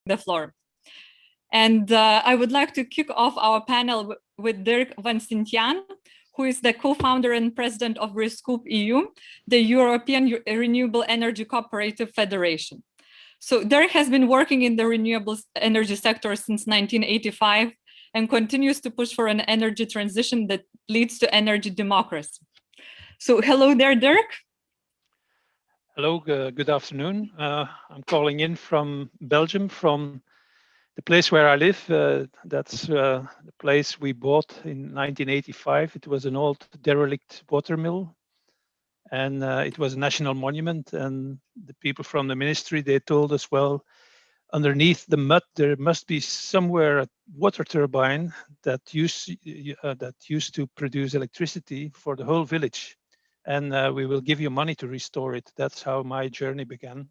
the floor. And I would like to kick off our panel with Dirk Vansintjan, who is the co-founder and president of REScoops EU, the European Renewable Energy Cooperative Federation. So Dirk has been working in the renewable energy sector since 1985 and continues to push for an energy transition that leads to energy democracy. So hello there, Dirk. Hello, good afternoon. I'm calling in from Belgium, from the place where I live. That's the place we bought in 1985. It was an old derelict water mill, and it was a national monument. And the people from the ministry, they told us, well, underneath the mud, there must be somewhere a water turbine that used to produce electricity for the whole village. And we will give you money to restore it. That's how my journey began.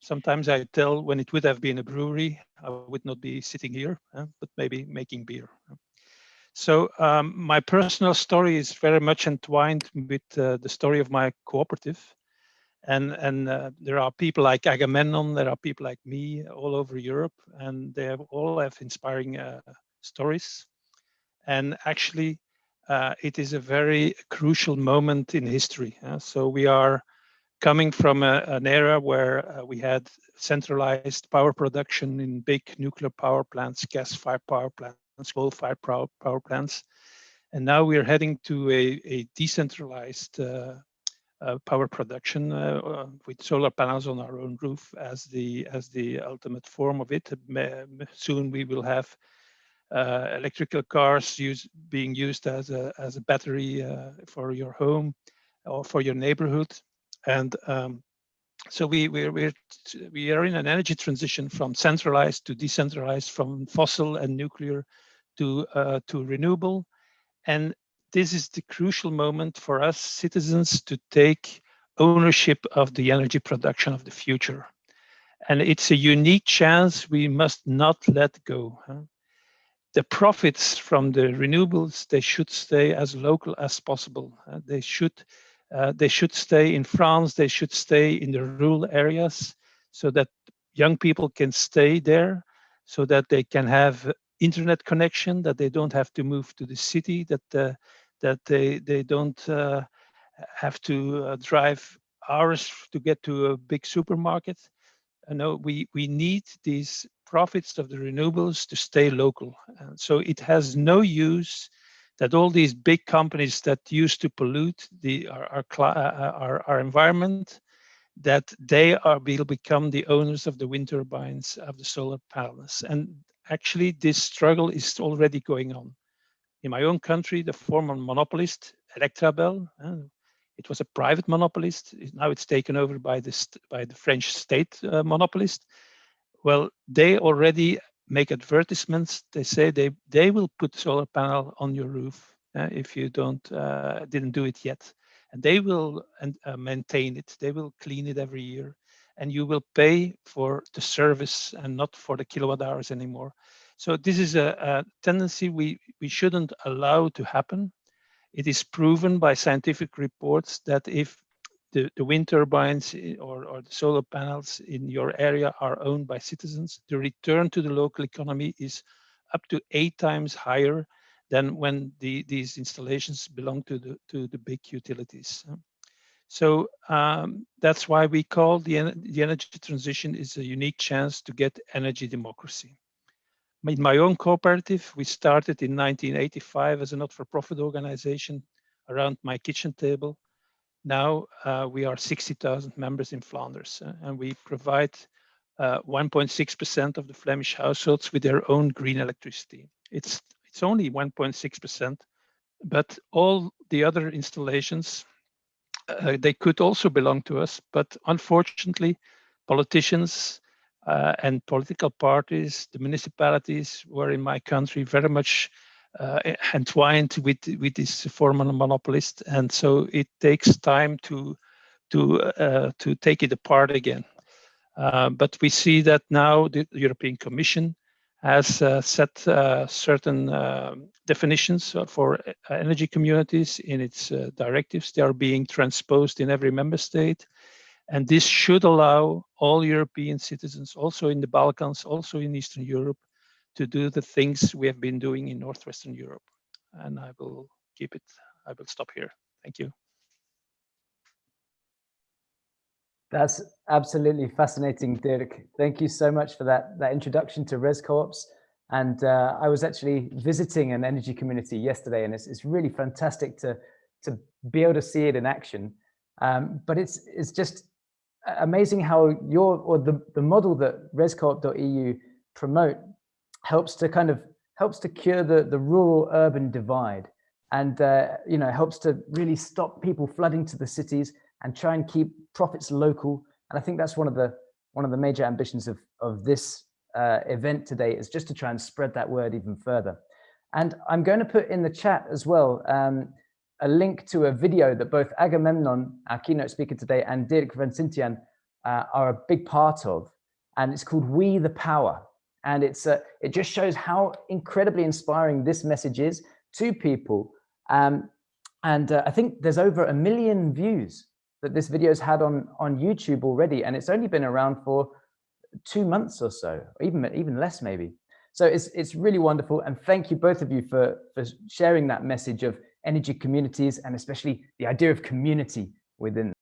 Sometimes I tell when it would have been a brewery, I would not be sitting here, but maybe making beer. So my personal story is very much entwined with the story of my cooperative. And there are people like Agamemnon, there are people like me all over Europe, and they all have inspiring stories. And actually, it is a very crucial moment in history. So we are coming from an era where we had centralized power production in big nuclear power plants, gas-fired power plants, coal-fired power plants. And now we're heading to a decentralized power production with solar panels on our own roof as the ultimate form of it. Soon we will have electrical cars being used as a battery for your home or for your neighborhood. And so we are in an energy transition from centralized to decentralized, from fossil and nuclear to renewable. And this is the crucial moment for us citizens to take ownership of the energy production of the future. And it's a unique chance we must not let go. The profits from the renewables, they should stay as local as possible. They should stay in France, they should stay in the rural areas so that young people can stay there, so that they can have internet connection, that they don't have to move to the city, that they don't have to drive hours to get to a big supermarket. No, we need these profits of the renewables to stay local. So it has no use that all these big companies that used to pollute our environment, that will become the owners of the wind turbines, of the solar panels. And actually, this struggle is already going on. In my own country, the former monopolist, Electrabel, it was a private monopolist. Now it's taken over by the French state monopolist. Well, they already make advertisements. They say they will put solar panel on your roof if you didn't do it yet, and they will maintain it. They will clean it every year, and you will pay for the service and not for the kilowatt hours anymore. So this is a tendency we shouldn't allow to happen. It is proven by scientific reports that if the wind turbines or the solar panels in your area are owned by citizens, the return to the local economy is up to 8 times higher than when these installations belong to the big utilities. So that's why we call the energy transition is a unique chance to get energy democracy. In my own cooperative, we started in 1985 as a not-for-profit organization around my kitchen table. Now we are 60,000 members in Flanders, and we provide 1.6% of the Flemish households with their own green electricity. It's only 1.6%, but all the other installations, they could also belong to us, but unfortunately, politicians and political parties, the municipalities were in my country very much entwined with this former monopolist, and so it takes time to take it apart again. But we see that now the European Commission has set certain definitions for energy communities in its directives. They are being transposed in every member state. And this should allow all European citizens, also in the Balkans, also in Eastern Europe, to do the things we have been doing in Northwestern Europe. And I will stop here. Thank you. That's absolutely fascinating, Dirk. Thank you so much for that introduction to REScoops. And I was actually visiting an energy community yesterday, and it's really fantastic to be able to see it in action. But it's just amazing how the model that REScoop.eu promote helps to cure the rural-urban divide, and helps to really stop people flooding to the cities and try and keep profits local. And I think that's one of the major ambitions of this event today, is just to try and spread that word even further. And I'm going to put in the chat as well a link to a video that both Agamemnon, our keynote speaker today, and Dirk Vansintjan are a big part of, and it's called We the Power. And it just shows how incredibly inspiring this message is to people. And I think there's over 1 million views that this video's had on YouTube already, and it's only been around for 2 months or so, or even less maybe. So it's really wonderful, and thank you both of you for sharing that message of energy communities, and especially the idea of community within